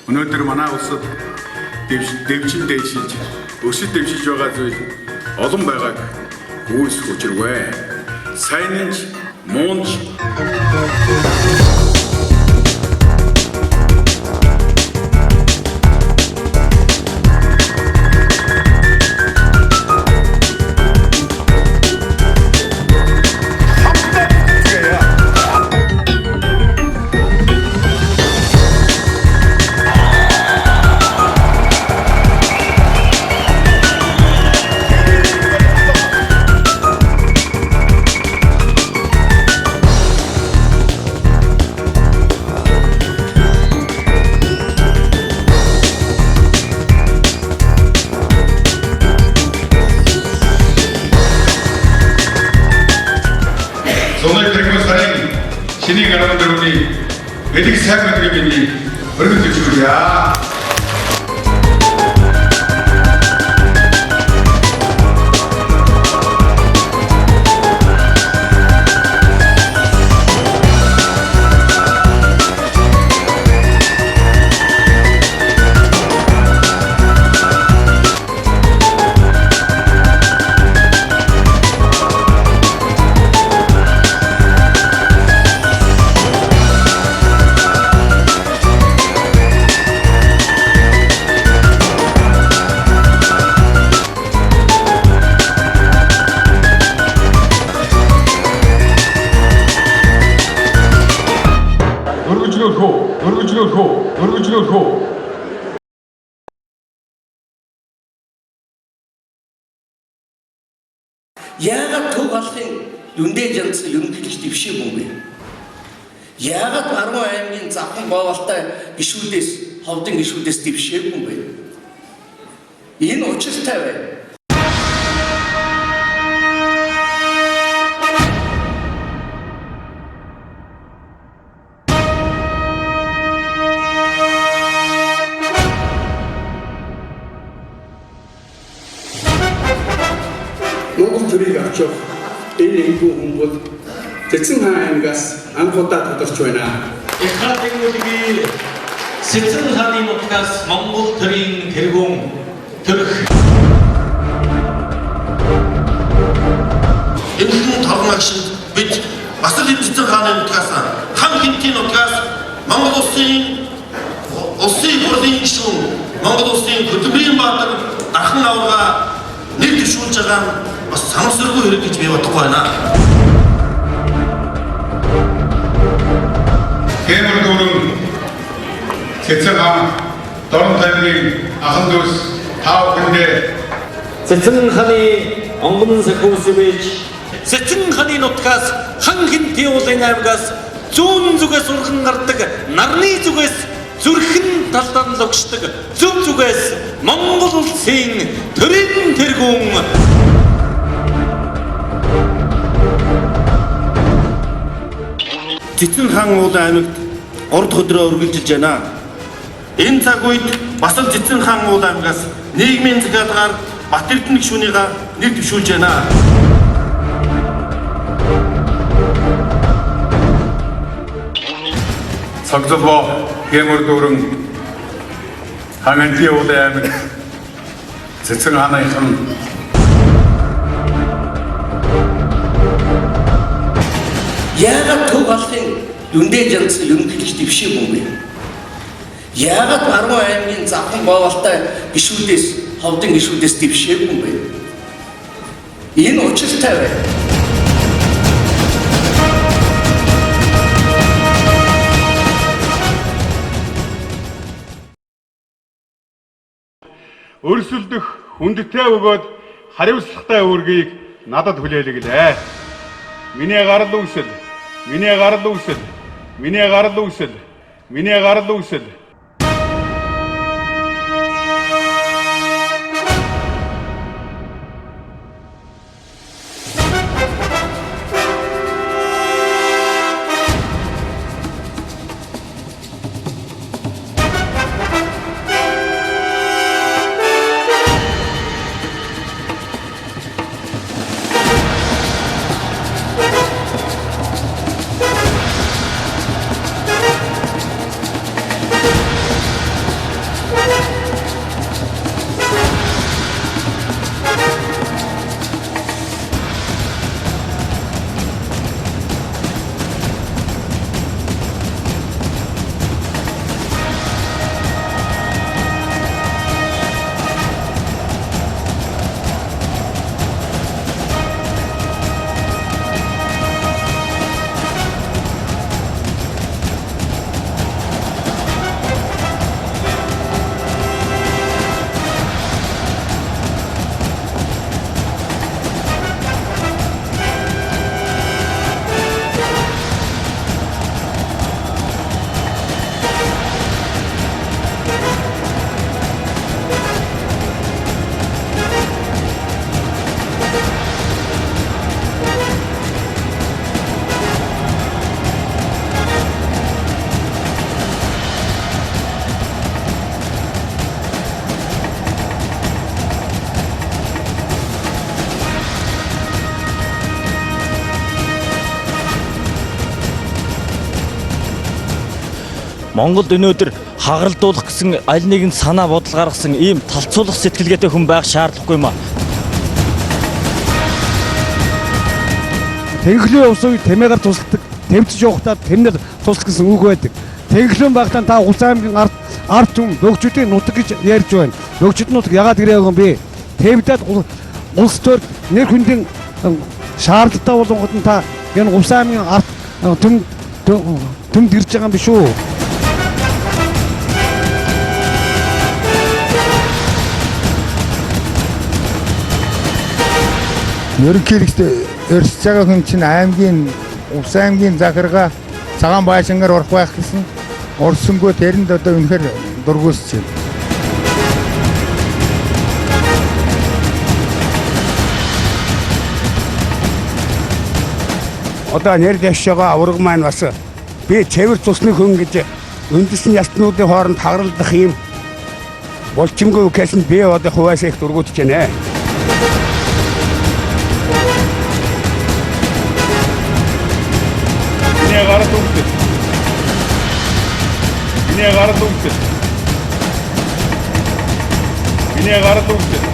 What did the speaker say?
Өнөөдөр манай улсад дэвшил дэвшилж өсөж дэвшиж байгаа зүйл олон байгааг үүсэх учиргүй. Сайн ч муу ч 신이 가는 여러분이 매직 사역들이 어른들 주야. Яагаад төв алхын юндэ жанц ерөнхийлөгч дэвшээ мөнгө? Яагаад Баруун аймгийн Завхан Говьалтай гишүүдээс ховдын гишүүдээс дэвшээ мөнгө? Энэ учиртай бай. Монгол төрийг авч явах энэ энэгүй хүмүүс Цэцэн хаан аймгаас анхудаа тодорч байна. Ихаатэгүүдийг Цэцэн хааны нутгаас Монгол төрийн тэргүүн төрөх. Энэ тогмогшин бид бас л Цэцэн хааны нутгаас хан хинтийн нутгаас Монгол улсын хурлын гишүүн Монгол улсын хөтөлбөрийн баатар Дархан аварга нэг төвшүүлж байгаа бас санамсаргүй хэрэг гэж би бодохгүй байна. Гэмэр дөрөв Цэцэн хаан Дорн таймгийн ахын дүүс тав хүндээ Цэцэн хааны онгон сахиусвэж Цэцэн хааны нутгаас хан хинтийн уулын аймгаас зүүн зүгээс урхан гардаг нарны зүгээс зүрхэн талдан логшдог зөв зүгээс Монгол улсын төрийн тэргүүн Цэцэн хаан уулын аймагт урд хөдрөө үргэлжилж байна. Энэ цаг үед бас л Цэцэн хаан уулын аймгаас нийгмийн захиалгаар Бат Эрдэнэ гишүүнийгаа нэг төвшүүлж байна. Цагзолбоо Гэмэр дөрөв Хангантийн уулын аймаг Цэцэн хааныхан Яагаад төв алхын юндэ жанц ерөнхийлөгч дэвшээ мөнгө? Яагаад Баруун аймгийн Завхан Говьалтай гишүүдээс ховдын гишүүдээс дэвшээ мөнгө? Энэ учиртай бай. өрсөлдөх хүндтэй өгөөд хариуцлагатай үүргийг надад хүлээлгэлээ. Миний гарал үүсэл, миний гарал үүсэл, миний гарал үүсэл, миний гарал үүсэл. Монголд өнөөдөр хагаралдуулах гэсэн аль нэгэн санаа бодол гаргасан ийм талцуулах сэтгэлгээтэй хүн байх шаардлагагүй юм аа. Тэнхлийн ус үе тэмээгээр тусалдаг, тэмцэж явахдаа тэмнэр тусал гэсэн үг байдаг. Тэнхлэн багтаа та Улс аймгийн ард түмэн бөгжүүдийн нутаг гэж ярьж байна. Бөгжид нутаг ягаад гэрээ байгаа юм бэ? Тэмдээд улс төр нэр хүндийн шаардлагатай болгоход нь та энэ Улс аймгийн ард түмд ирж байгаа юм биш үү? Ерөнхийдөө өрсөж байгаа хүн чинь аймгийн Улс аймгийн захиргаа цагаан байшингаар орох байх гэсэн орсонгүй тэрэнд одоо үнэхээр дургуусч байна. Одоо нэр дэвш байгаа авраг маань бас би цэвэр цусны хүн гэж үндэсний ялтнуудын хооронд хагаралдах юм болчимгүй гэсэн би одоо хуваасаа их дургуутж байна. Миний гараад үгсэл. Миний гараад үгсэл. Миний гараад үгсэл.